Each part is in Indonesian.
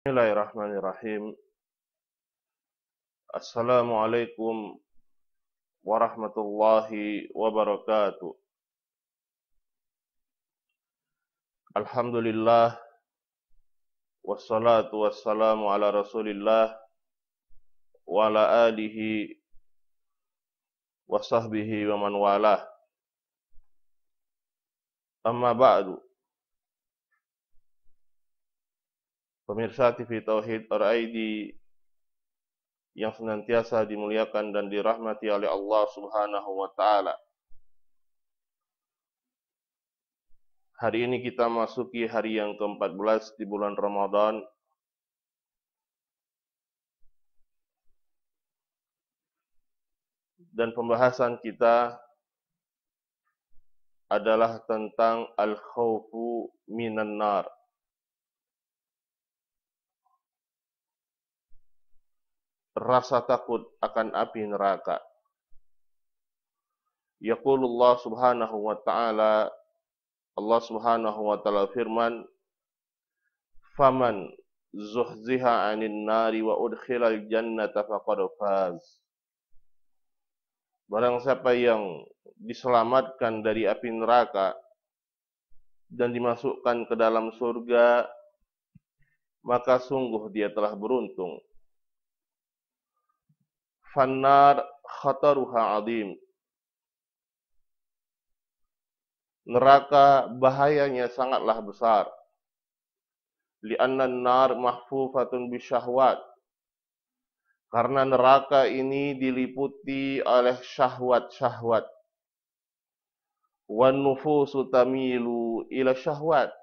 Bismillahirrahmanirrahim. Assalamualaikum warahmatullahi wabarakatuh. Alhamdulillah wassalatu wassalamu ala Rasulillah wa ala alihi wa sahbihi wa man walah. Amma ba'du. Pemirsa TV Tauhid RID yang senantiasa dimuliakan dan dirahmati oleh Allah Subhanahu wa taala. Hari ini kita masuki hari yang ke-14 di bulan Ramadan. Dan pembahasan kita adalah tentang al-khawfu minan nar. Rasa takut akan api neraka. Yaqulullah subhanahu wa ta'ala, Allah subhanahu wa ta'ala firman, "Faman zuhziha 'anil nari wa udkhilal jannata faqad faz." Barang siapa yang diselamatkan dari api neraka dan dimasukkan ke dalam surga, maka sungguh dia telah beruntung. Fannar khataruha 'azim. Neraka bahayanya sangatlah besar. Li'anna an-nar mahfufatun bisyahwat. Karena neraka ini diliputi oleh syahwat-syahwat. Wan nufusu tamilu ila syahwat.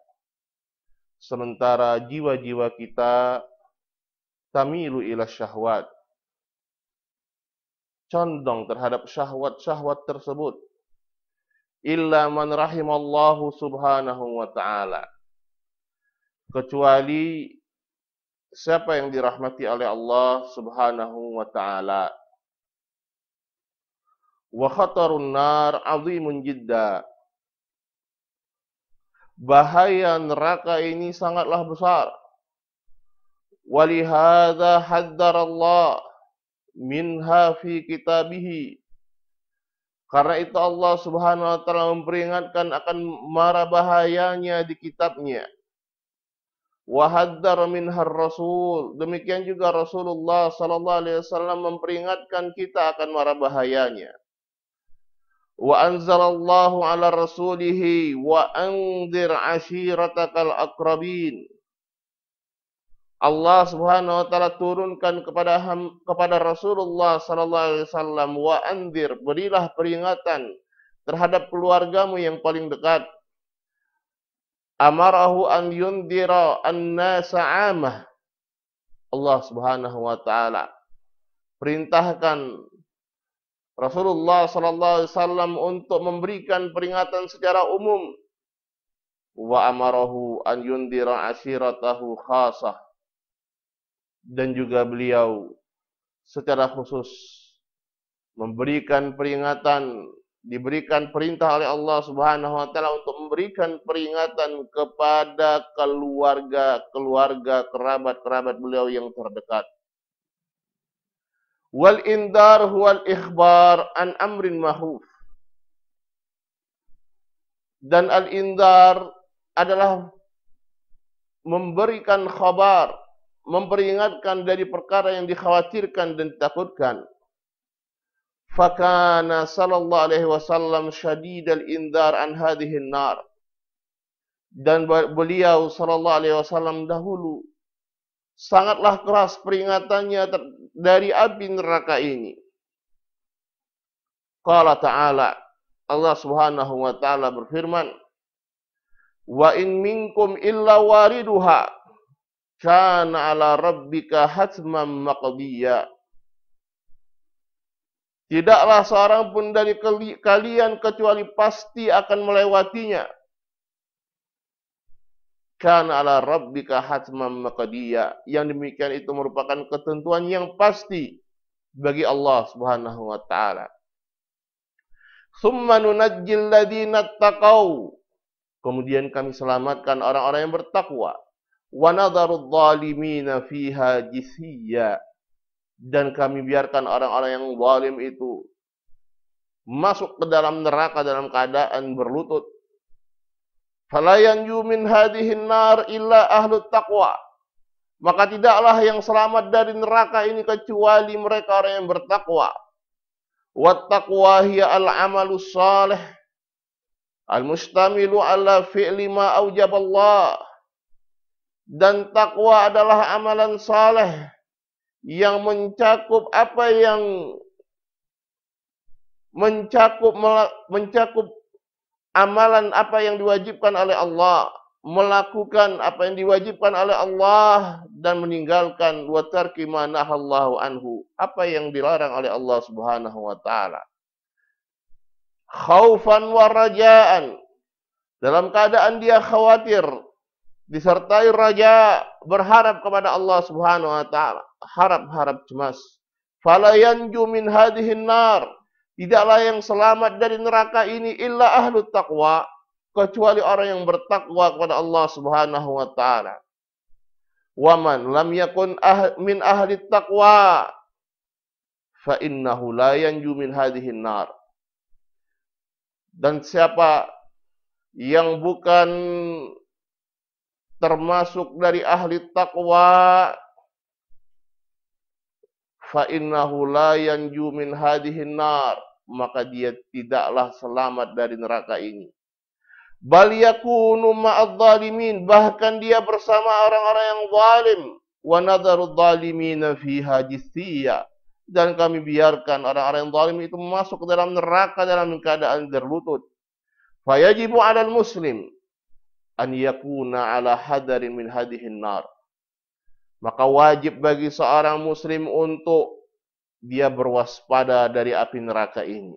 Sementara jiwa-jiwa kita tamilu ila syahwat, condong terhadap syahwat-syahwat tersebut. Illa man rahimallahu subhanahu wa ta'ala. Kecuali siapa yang dirahmati oleh Allah subhanahu wa ta'ala. Wa khatarun nar azimun jidda. Bahaya neraka ini sangatlah besar. Walihada haddarallah minha fi kitabihi. Karena itu Allah subhanahu wa ta'ala memperingatkan akan mara bahayanya di kitabnya. Wa haddar minhar rasul. Demikian juga Rasulullah sallallahu alaihi wasallam memperingatkan kita akan mara bahayanya. Wa anzalallahu ala rasulihi wa anzir ashiratakal aqrabin. Allah Subhanahu wa taala turunkan kepada Rasulullah sallallahu alaihi wasallam, wa anzir, berilah peringatan terhadap keluargamu yang paling dekat. Amarahu an yundira an-nasa 'amah. Allah Subhanahu wa taala perintahkan Rasulullah sallallahu alaihi wasallam untuk memberikan peringatan secara umum. Wa amarahu an yundira ashiratahu khasah. Dan juga beliau secara khusus memberikan peringatan, diberikan perintah oleh Allah Subhanahu wa taala untuk memberikan peringatan kepada keluarga, kerabat beliau yang terdekat. Wal indar huwal ikhbar an amrin mahuf. Dan al-indar adalah memberikan khabar, memperingatkan dari perkara yang dikhawatirkan dan ditakutkan. Fakana sallallahu alaihi wasallam syadidal indar an hadhihi nar. Dan beliau sallallahu alaihi wasallam dahulu sangatlah keras peringatannya dari api neraka ini. Qala ta'ala, Allah Subhanahu wa taala berfirman, "Wa in minkum illa wariduha kana ala rabbika hatman maqdiya." Tidaklah seorang pun dari kalian kecuali pasti akan melewatinya. Kana ala rabbika hatman maqdiya. Yang demikian itu merupakan ketentuan yang pasti bagi Allah Subhanahu wa taala. Tsumma nunajjil ladzina taqau. Kemudian kami selamatkan orang-orang yang bertakwa. wa nadharu adh-dhalimina fiha jithiya, dan kami biarkan orang-orang yang zalim itu masuk ke dalam neraka dalam keadaan berlutut. Fala yanju min hadhihi an-nar illa ahlut taqwa, maka tidaklah yang selamat dari neraka ini kecuali mereka orang yang bertakwa. Wat taqwa hiya al-amalus salih al-mustamilu ala fi'li ma aujaballah, dan takwa adalah amalan saleh yang mencakup apa yang mencakup amalan apa yang diwajibkan oleh Allah, melakukan apa yang diwajibkan oleh Allah, dan meninggalkan wa tarki ma nahallahu anhu, apa yang dilarang oleh Allah Subhanahu wa taala. Khaufan wa rajaan, dalam keadaan dia khawatir disertai raja, berharap kepada Allah Subhanahu wa taala, harap-harap cemas. Fala yanju min hadhihi an-nar, tidaklah yang selamat dari neraka ini illa ahlut taqwa, kecuali orang yang bertakwa kepada Allah Subhanahu wa taala. Wa man lam yakun min ahli taqwa fa innahu la yanju min hadhihi an-nar, dan siapa yang bukan termasuk dari ahli taqwa, fa innahu la yanju min hadhihi an-nar, maka dia tidaklah selamat dari neraka ini. Bal yakunu ma'adh-dhalimin, bahkan dia bersama orang-orang yang zalim. Wa nadharu adh-dhalimina fiha jithiya, dan kami biarkan orang-orang yang zalim itu masuk ke dalam neraka dalam keadaan berlutut. Fayajibu 'alal muslim an yakuna 'ala hadarin min hadhihi an-nar, maka wajib bagi seorang muslim untuk dia berwaspada dari api neraka ini.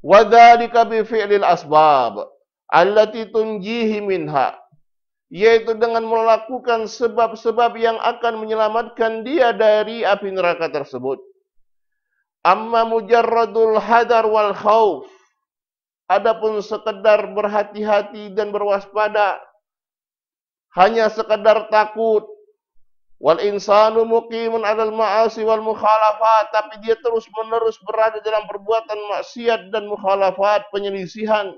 Wa dzalika bi fi'lil asbab allati tunjihi minha, yaitu dengan melakukan sebab-sebab yang akan menyelamatkan dia dari api neraka tersebut. Amma mujarradul hadar wal khauf, adapun sekedar berhati-hati dan berwaspada, hanya sekedar takut, wal insanu muqimun 'alal ma'asi wal mukhalafat, tapi dia terus-menerus berada dalam perbuatan maksiat dan mukhalafat, penyelisihan,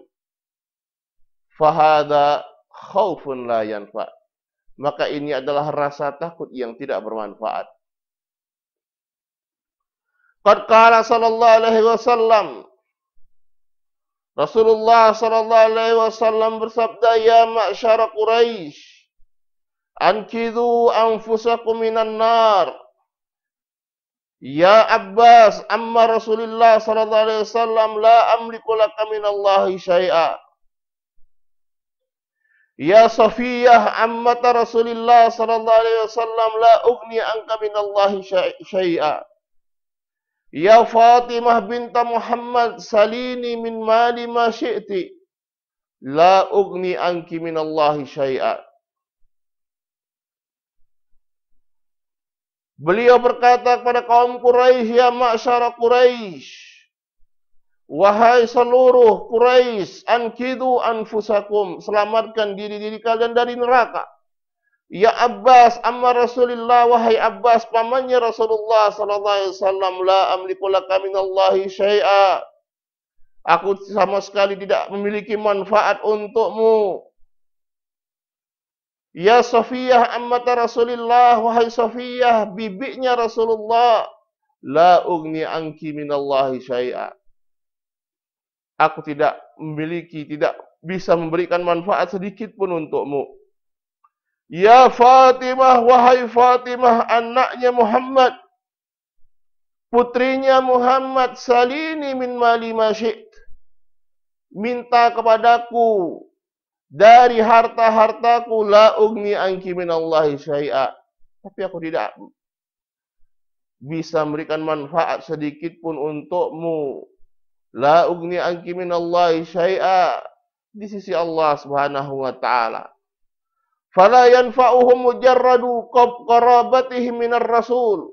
fahadha khaufun la yanfa, maka ini adalah rasa takut yang tidak bermanfaat. Qad qala sallallahu alaihi wasallam, Rasulullah sallallahu alaihi wasallam bersabda, ya ma'syara Quraisy, anqidhu anfusakum minan nar. Ya Abbas, amma Rasulullah sallallahu alaihi wasallam, la amliku laka minallahi syai'a. Ya Safiyah, ammata Rasulullah sallallahu alaihi wasallam, la ughni anka minallahi syai'a. Ya Fatimah binta Muhammad, salini min mali ma syi'ti, la ughni anki minallahi syai'a. Beliau berkata kepada kaum Quraisy, ya ma'syara Quraisy, wahai seluruh Quraisy, anqidhu anfusakum, selamatkan diri-diri kalian dari neraka. Ya Abbas, amma Rasulullah, wahai Abbas, pamannya Rasulullah sallallahu alaihi wasallam, la amliku laka minallahi syai'a, aku sama sekali tidak memiliki manfaat untukmu. Ya Safiyah, ammata Rasulullah, wahai Safiyah, bibinya Rasulullah, la ughni anki minallahi syai'a, aku tidak bisa memberikan manfaat sedikit pun untukmu. Ya Fatimah, wahai Fatimah, anaknya Muhammad, putrinya Muhammad, salini min mali ma syi'ti, minta kepadaku dari harta-hartaku, la ughni anki minallahi syai'a, tapi aku tidak bisa memberikan manfaat sedikit pun untukmu. La ughni anki minallahi syai'a, di sisi Allah Subhanahu wa taala. Fala yanfa'uhum mujarradu qarabatihim minar rasul,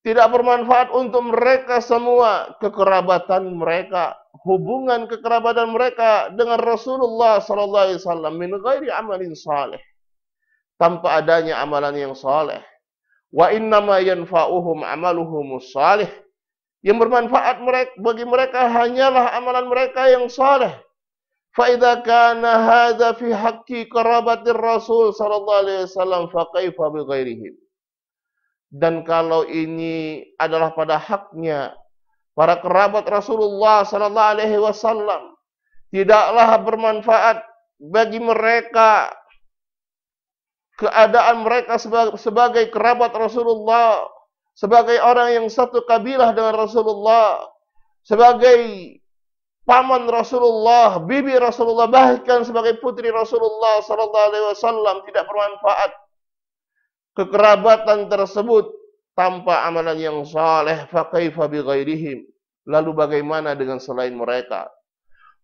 tidak bermanfaat untuk mereka semua kekerabatan mereka, hubungan kekerabatan mereka dengan Rasulullah sallallahu alaihi wasallam, min ghairi amalin salih, tanpa adanya amalan yang saleh. Wa innama yanfa'uhum amaluhumus salih. Yang bermanfaat bagi mereka hanyalah amalan mereka yang saleh. Fa idza kana hadza fi haqqi qarabatir Rasul sallallahu alaihi wasallam fa kaifa bi ghairihim. Dan kalau ini adalah pada haknya para kerabat Rasulullah sallallahu alaihi wasallam, tidaklah bermanfaat bagi mereka keadaan mereka sebagai kerabat Rasulullah, sebagai orang yang satu kabilah dengan Rasulullah, sebagai paman Rasulullah, bibi Rasulullah, bahkan sebagai putri Rasulullah sallallahu alaihi wasallam, tidak bermanfaat kekerabatan tersebut tanpa amalan yang saleh. Fa kaifa bi ghairihim. Lalu bagaimana dengan selain mereka?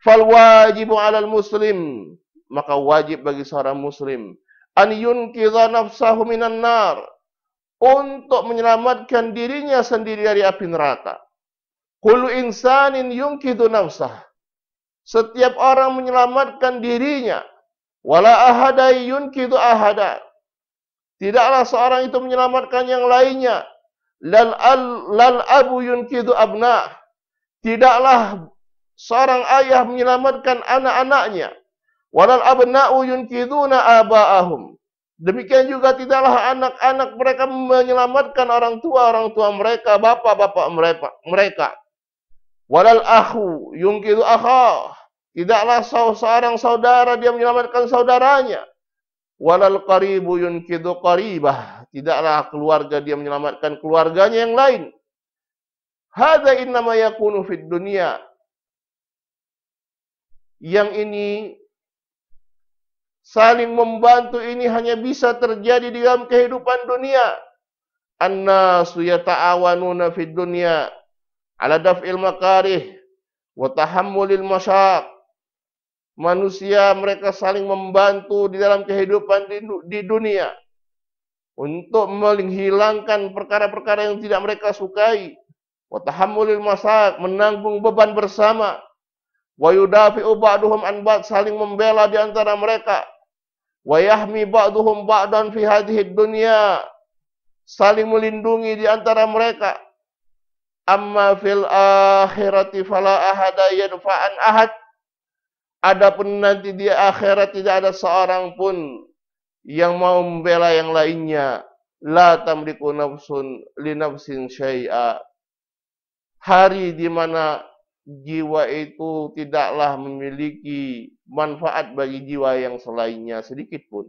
Fal wajibu 'alal muslim, maka wajib bagi seorang muslim an yunqidha nafsahu minan nar, untuk menyelamatkan dirinya sendiri dari api neraka. Kullu insanin yunqidhu nafsah, setiap orang menyelamatkan dirinya. Wala ahada yunqidhu ahada, tidaklah seorang itu menyelamatkan yang lainnya. Lal abu yunqidhu abna, tidaklah seorang ayah menyelamatkan anak-anaknya. Walal abna'u yunqidhuna aba'ahum, demikian juga tidaklah anak-anak mereka menyelamatkan orang tua mereka, bapak-bapak mereka. Walal akhu yunqidhu akhah, tidaklah seorang saudara dia menyelamatkan saudaranya. Walal qaribu yunqidhu qaribah, tidaklah keluarga dia menyelamatkan keluarganya yang lain. Hadza innama yakunu fid dunya, yang ini saling membantu ini hanya bisa terjadi di dalam kehidupan dunia. An-nasu yata'awanuna fid dunya ala daf'il makarih wa tahammulil masyaq. Manusia mereka saling membantu di dalam kehidupan di dunia untuk menghilangkan perkara-perkara yang tidak mereka sukai. Wa tahammulil masyaq, menanggung beban bersama. Wa yudafi'u ba'duhum an ba'd, saling membela di antara mereka. Wa yahmi ba'duhum ba'dan fi hadhihi dunya, saling melindungi di antara mereka. Amma fil akhirati fala ahada yadfa'an ahad, adapun nanti di akhirat tidak ada seorang pun yang mau membela yang lainnya. La tamliku nafsun li nafsin syai'a, hari di mana jiwa itu tidaklah memiliki manfaat bagi jiwa yang selainnya sedikit pun.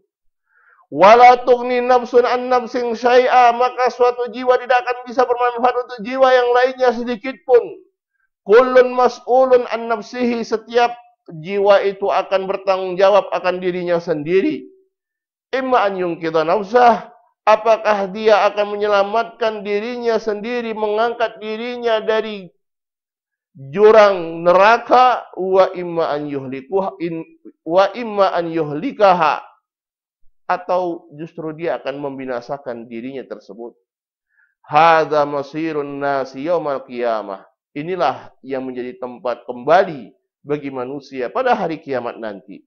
Wala tughni nafsun an nafsin syai'a, maka suatu jiwa tidak akan bisa bermanfaat untuk jiwa yang lainnya sedikit pun. Kullun mas'ulun an nafsihi, setiap jiwa itu akan bertanggung jawab akan dirinya sendiri. Imma an yunqidha nafsah, apakah dia akan menyelamatkan dirinya sendiri, mengangkat dirinya dari jurang neraka, wa imma an yuhlikaha, atau justru dia akan membinasakan dirinya tersebut. Hadza masirun nasi yaumal qiyamah, inilah yang menjadi tempat kembali bagi manusia pada hari kiamat nanti.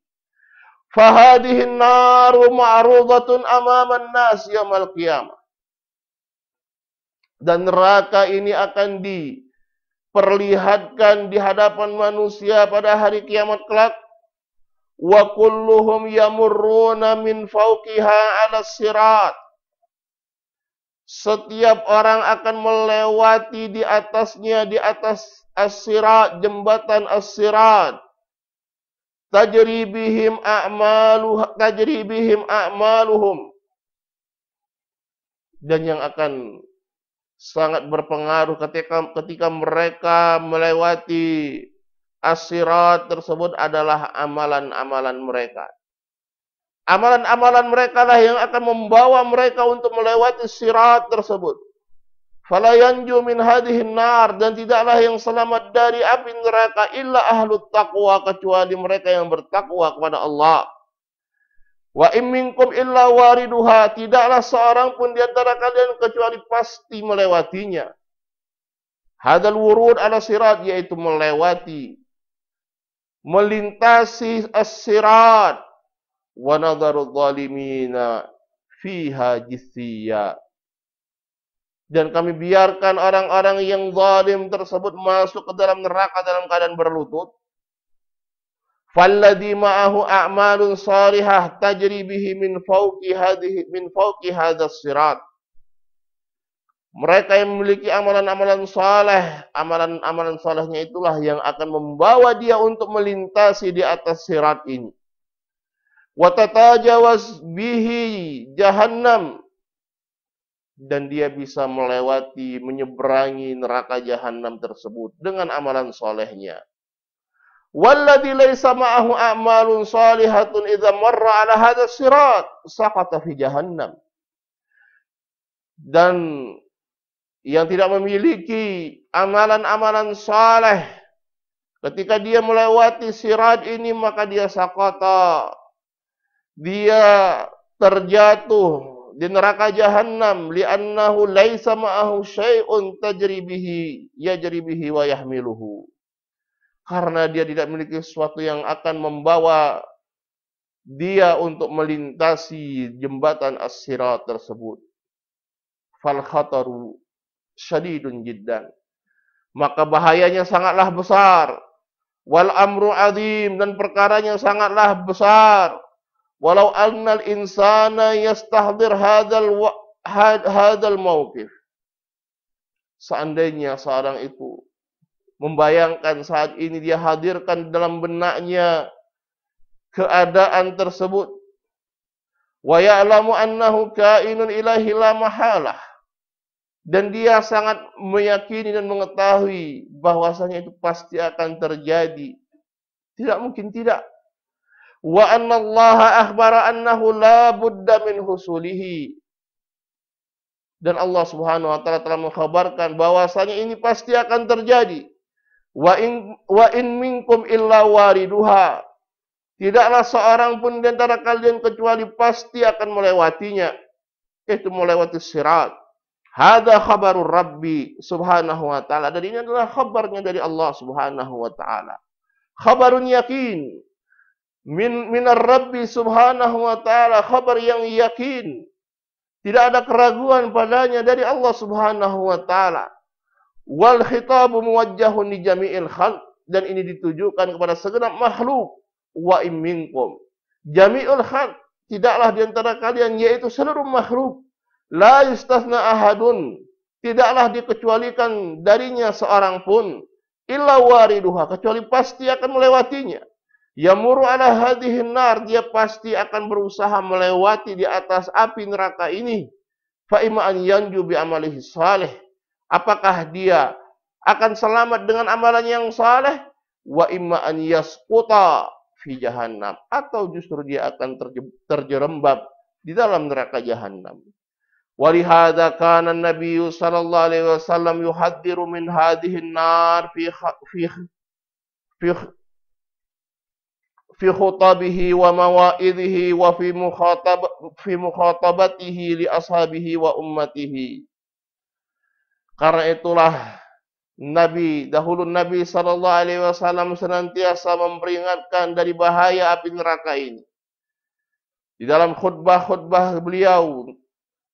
Fahadhihi an-naru ma'rudatun amaman nas yaumal qiyamah, dan neraka ini akan diperlihatkan di hadapan manusia pada hari kiamat kelak. Wa kulluhum yamurruna min fawqiha 'ala sirat, setiap orang akan melewati di atasnya, di atas as-sirat, jembatan as-sirat. Tajri bihim a'maluhum, dan yang akan sangat berpengaruh ketika mereka melewati as-sirat tersebut adalah amalan-amalan mereka. Amalan-amalan mereka lah yang akan membawa mereka untuk melewati sirat tersebut. Fala yanju min hadhihi an-nar, dan tidaklah yang selamat dari api neraka illa ahlut taqwa, kecuali mereka yang bertakwa kepada Allah. Wa in minkum illa wariduha, tidaklah seorang pun di antara kalian kecuali pasti melewatinya. Hadzal wurud ala sirat, yaitu melintasi as-sirat. Wa nadharu zalimina fiha jithiyya. Dan kami biarkan orang-orang yang zalim tersebut masuk ke dalam neraka dalam keadaan berlutut. Falladhi ma'ahu a'malun salihah tajri bihi min fawqi hadzal sirat. Mereka yang memiliki amalan-amalan saleh, amalan-amalan salehnya itulah yang akan membawa dia untuk melintasi di atas sirat ini. Wa tatajawaz bihi jahannam, dan dia bisa melewati, menyeberangi neraka jahanam tersebut dengan amalan solehnya. Walladzi laisa ma'ahu a'malun salihatun idza marra 'ala hadzal sirat saqata fi jahannam. Dan yang tidak memiliki amalan-amalan saleh, ketika dia melewati sirat ini maka dia saqata, dia terjatuh di neraka jahanam, li'annahu laisa ma'ahu syai'un yajri bihi wa yahmiluhu. Karena dia tidak memiliki sesuatu yang akan membawa dia untuk melintasi jembatan as-sirat tersebut. Fal khataru syadidun jiddan. Maka bahayanya sangatlah besar. Wal amru azim, dan perkaranya sangatlah besar. Walau annal insana yastahdir hadzal mauqif. Seandainya seorang itu membayangkan saat ini dia hadirkan dalam benaknya keadaan tersebut. Wa ya'lamu annahu kainun ilahi la mahalah. Dan dia sangat meyakini dan mengetahui bahwasanya itu pasti akan terjadi. Tidak mungkin tidak. Wa anna Allah akhbara annahu la budda min husulihi. Dan Allah Subhanahu wa taala telah mengkhabarkan bahwasanya ini pasti akan terjadi. Wa in minkum illa wariduha. Tidaklah seorang pun di antara kalian kecuali pasti akan melewatinya, yaitu melewati sirat. Hadza khabarur Rabbi Subhanahu wa taala. Dan ini adalah khabarnya dari Allah Subhanahu wa taala. Khabarun yakin minar Rabbi Subhanahu wa taala, khabar yang yakin. Tidak ada keraguan padanya dari Allah Subhanahu wa taala. Wal khitabu muwajjahun li jami'il khalq, dan ini ditujukan kepada segenap makhluk. Wa in minkum jami'ul khalq, tidaklah di antara kalian, yaitu seluruh makhluk. La yustasna ahadun, tidaklah dikecualikan darinya seorang pun. Illa wariduha, kecuali pasti akan melewatinya. Yamuru ala hadhihin nar, dia pasti akan berusaha melewati di atas api neraka ini. Fa imma an yanju bi amalihi salih, apakah dia akan selamat dengan amalan yang saleh? Wa imma an yasquta fi jahannam, atau justru dia akan terjerembab di dalam neraka jahanam. Walihada kana Nabi sallallahu alaihi wasallam yuhadziru min hadhihi an-nar fi khutabihi wa mawa'idhihi wa fi mukhatabatihi li ashabihi wa ummatihi. Karena itulah dahulu Nabi sallallahu alaihi wasallam senantiasa memperingatkan dari bahaya api neraka ini. Di dalam khutbah-khutbah beliau,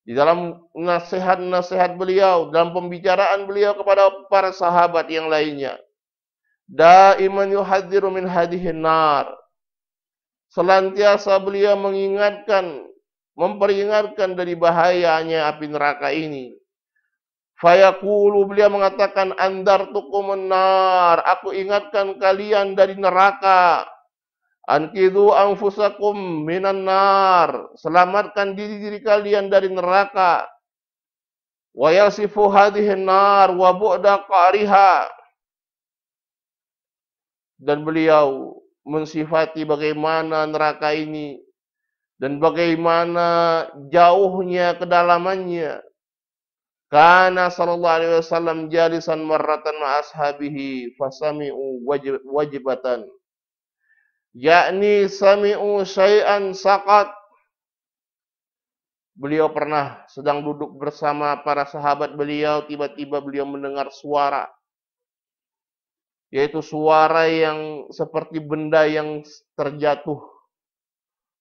di dalam nasihat-nasihat beliau, dalam pembicaraan beliau kepada para sahabat yang lainnya. Daiman yuhadziru min hadhihin nar. Senantiasa beliau memperingatkan dari bahayanya api neraka ini. Fayaqulu, beliau mengatakan, andartukumun nar, aku ingatkan kalian dari neraka. Anqidhu anfusakum minan nar, selamatkan diri kalian dari neraka. Wa yasifu hadhihin nar wa bu'da qariha. Dan beliau mensifati bagaimana neraka ini dan bagaimana jauhnya kedalamannya. Kana sallallahu alaihi wasallam jalisan marratan ma ashabihi fasami'u wajibatan. Yakni sami'u syai'an saqat. Beliau pernah sedang duduk bersama para sahabat beliau, tiba-tiba beliau mendengar suara, yaitu suara yang seperti benda yang terjatuh.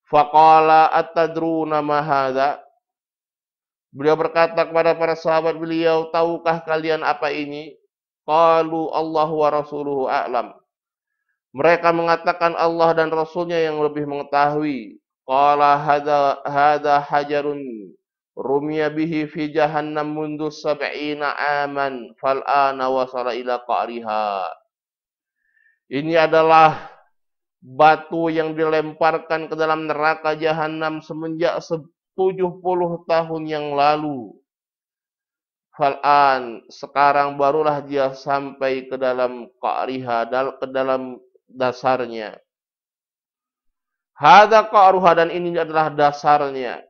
Faqala atadruna ma hadza? Beliau berkata kepada para sahabat beliau, tahukah kalian apa ini? Qalu Allahu wa rasuluhu a'lam. Mereka mengatakan Allah dan Rasulnya yang lebih mengetahui. Qala hadha hajarun rumiya bihi fi jahannam mundu sab'ina aman fal'ana wasala ila qa'riha. Ini adalah batu yang dilemparkan ke dalam neraka jahanam semenjak 70 tahun yang lalu. Fal'an, sekarang barulah dia sampai ke dalam qa'riha, ke dalam dasarnya. Hadza qa'ruha, dan ini adalah dasarnya.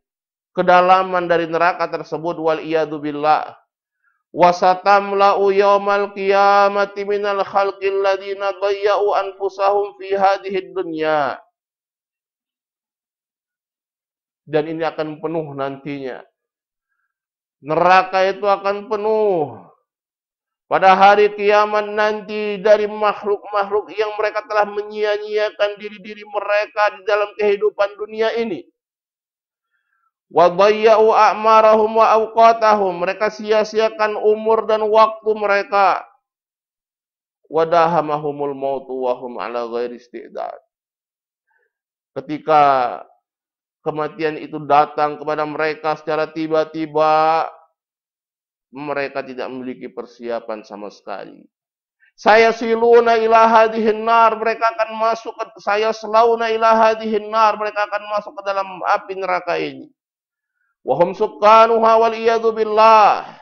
Kedalaman dari neraka tersebut, wal iyadu billah. Wasatamla'u yaumal qiyamati minal khalqil ladzina dayya'u anfusahum fi hadhihi dunya. Dan ini akan penuh nantinya. Neraka itu akan penuh pada hari kiamat nanti dari makhluk-makhluk yang mereka telah menyia-nyiakan diri-diri mereka di dalam kehidupan dunia ini. Wa dhayya'u a'marahum wa awqatahum, mereka sia-siakan umur dan waktu mereka. Wa dahamahumul mautu wa hum ala ghairi istidad. Ketika kematian itu datang kepada mereka secara tiba-tiba, mereka tidak memiliki persiapan sama sekali. Saya siluna ila hadhihin nar, mereka akan masuk ke saya selauna ila hadhihin nar, mereka akan masuk ke dalam api neraka ini. Wa hum sukkanuha wal iyadu billah.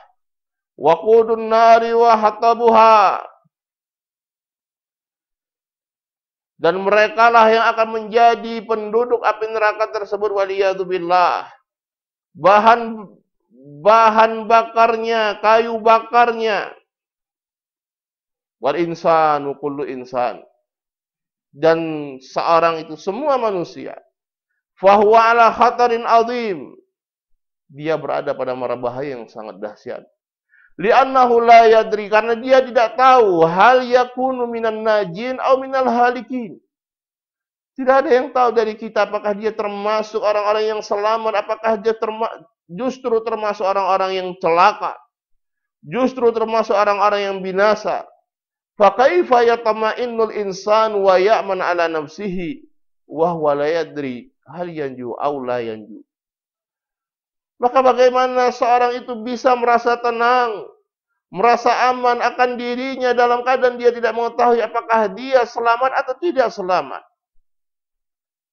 Wa qudun nari wa hatabuha. Dan merekalah yang akan menjadi penduduk api neraka tersebut, waliyadu billah. Bahan bakarnya, kayu bakarnya. Wal insanu kullu insan. Dan seorang itu semua manusia. Fahuwa ala khatarin azim. Dia berada pada mara bahaya yang sangat dahsyat. Li'annahu la yadri, karena dia tidak tahu hal yakunu minan najin atau minal halikin. Tidak ada yang tahu dari kita apakah dia termasuk orang-orang yang selamat, apakah dia justru termasuk orang-orang yang celaka, justru termasuk orang-orang yang binasa. Fa kaifa yatma'innul insan wa ya'man ala nafsihi wa huwa la yadri hal yanju aw la yanju. Maka bagaimana seorang itu bisa merasa tenang, merasa aman akan dirinya dalam keadaan dia tidak mengetahui apakah dia selamat atau tidak selamat.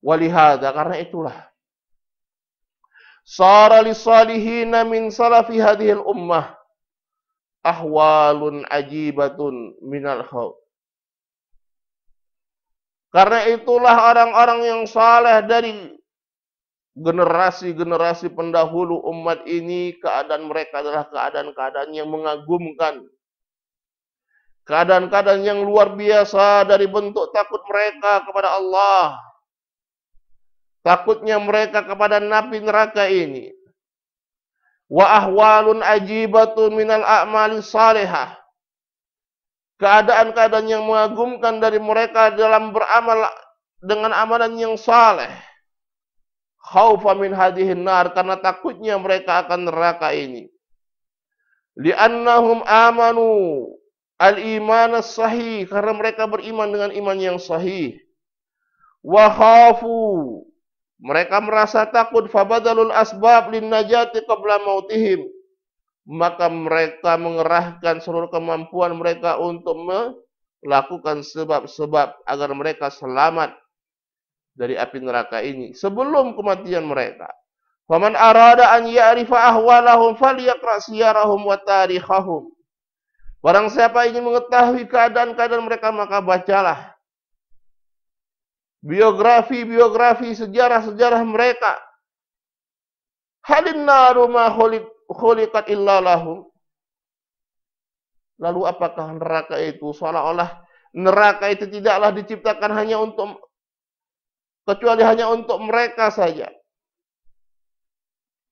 Walihada, karena itulah sara lisalihina min salafi hadhil ummah ahwalun ajibatun minal khawf. Karena itulah orang-orang yang saleh dari generasi-generasi pendahulu umat ini, keadaan mereka adalah keadaan-keadaan yang mengagumkan. Keadaan-keadaan yang luar biasa dari bentuk takut mereka kepada Allah. Takutnya mereka kepada napi neraka ini. Wa ahwalun ajibatun minal a'mali salihah. Keadaan-keadaan yang mengagumkan dari mereka dalam beramal dengan amalan yang saleh. Khaufa min hadhihin nar, karena takutnya mereka akan neraka ini. Li'annahum amanu al-iman as-sahih, karena mereka beriman dengan iman yang sahih. Wa khafu, mereka merasa takut, fabadalul asbab lin najati qabla mautihim, maka mereka mengerahkan seluruh kemampuan mereka untuk melakukan sebab-sebab agar mereka selamat dari api neraka ini sebelum kematian mereka. Faman arada an ya'rifa ahwalahum falyaqra siyarahum wa tarikhahum. Barang siapa ingin mengetahui keadaan-keadaan mereka, maka bacalah biografi sejarah-sejarah mereka. Halin naru ma khuliqat illa lahum. Lalu apakah neraka itu seolah-olah neraka itu tidaklah diciptakan hanya untuk kecuali hanya untuk mereka saja.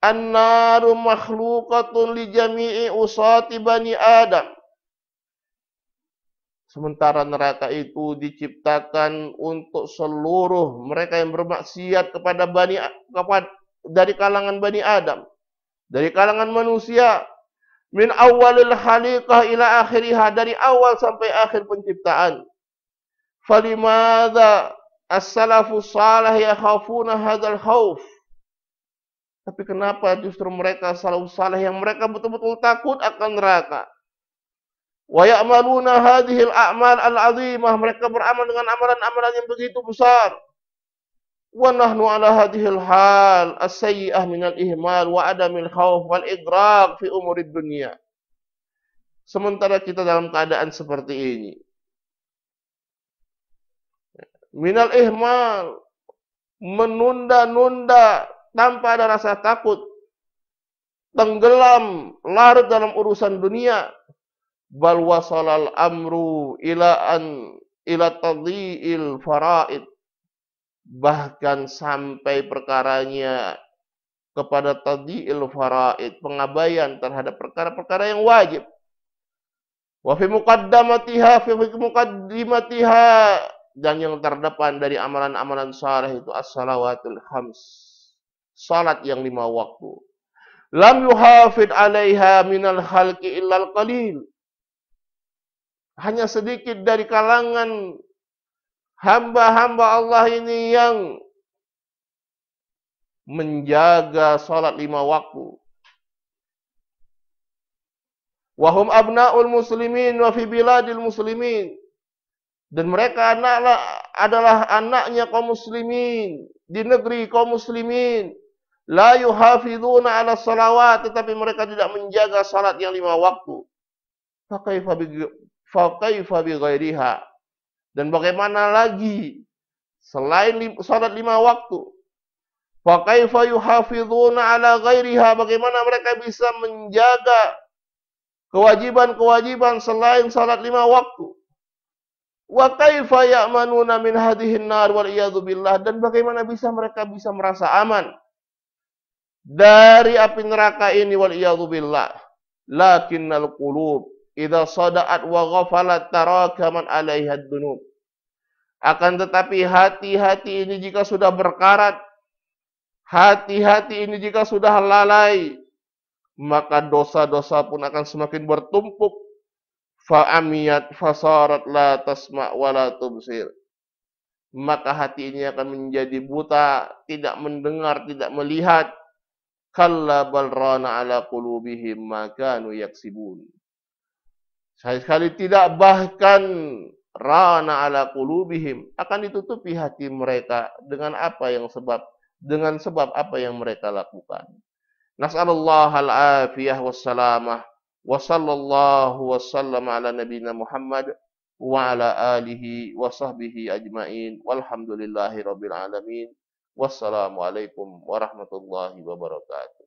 An-naru makhluqatun li jami'i usati bani Adam. Sementara neraka itu diciptakan untuk seluruh mereka yang bermaksiat kepada dari kalangan Bani Adam. dari kalangan manusia, min awalil khaliqah ila akhiriha, dari awal sampai akhir penciptaan. Falimadza as-salafus salih yakhafuna hadzal khauf? Tapi kenapa justru mereka salafus salih yang mereka betul-betul takut akan neraka? Wa ya'maluna hadhil a'mal al-'azimah, mereka beramal dengan amalan-amalan yang begitu besar. Wa nahnu ala hadhil hal as-sayyi'ah minal ihmal wa adamil khauf wal igraq fi umurid dunya. Sementara kita dalam keadaan seperti ini. Minal ihmal, menunda-nunda tanpa ada rasa takut, tenggelam, larut dalam urusan dunia. Bal wasalal amru ila tadhi'il faraid, bahkan sampai perkaranya kepada tadhi'il faraid, pengabaian terhadap perkara-perkara yang wajib. Wa fi muqaddimatiha dan yang terdepan dari amalan-amalan saleh itu as-salawatul khams, salat yang 5 waktu. Lam yuhafid 'alaiha minal khalqi illal qalil. Hanya sedikit dari kalangan hamba-hamba Allah ini yang menjaga salat 5 waktu. Wahum abna'ul muslimin wa fi biladil muslimin. Dan mereka adalah anaknya kaum muslimin di negeri kaum muslimin. La yuhafiduna 'ala salawat, tetapi mereka tidak menjaga salat yang 5 waktu. Fakaifa bi ghairiha, dan bagaimana lagi selain salat 5 waktu? Fakaifa yuhafiduna 'ala ghairiha, bagaimana mereka bisa menjaga kewajiban-kewajiban selain salat 5 waktu? Wa kaifa ya'manuna min hadhihin nar wal iyadzu billah, dan bagaimana mereka bisa merasa aman dari api neraka ini wal iyadzu billah. Lakinnal qulub idza sada'at wa ghafalat tarakaman 'alaiha ad-dunub. Akan tetapi hati-hati ini jika sudah berkarat, hati-hati ini jika sudah lalai, maka dosa-dosa pun akan semakin bertumpuk. Fa'amiyat fasarat la tasma' wa la tubsir. Maka hati ini akan menjadi buta, tidak mendengar, tidak melihat. Kalla bal rana ala qulubihim ma kanu yaksibun. Sekali-sekali tidak, bahkan rana ala qulubihim, akan ditutupi hati mereka dengan sebab apa yang mereka lakukan. Nas'alullah al-afiyah wassalamah. Wa sallallahu wasallam ala nabiyina Muhammad wa ala alihi wa sahbihi ajmain. Walhamdulillahi rabbil alamin. Wassalamualaikum warahmatullahi wabarakatuh.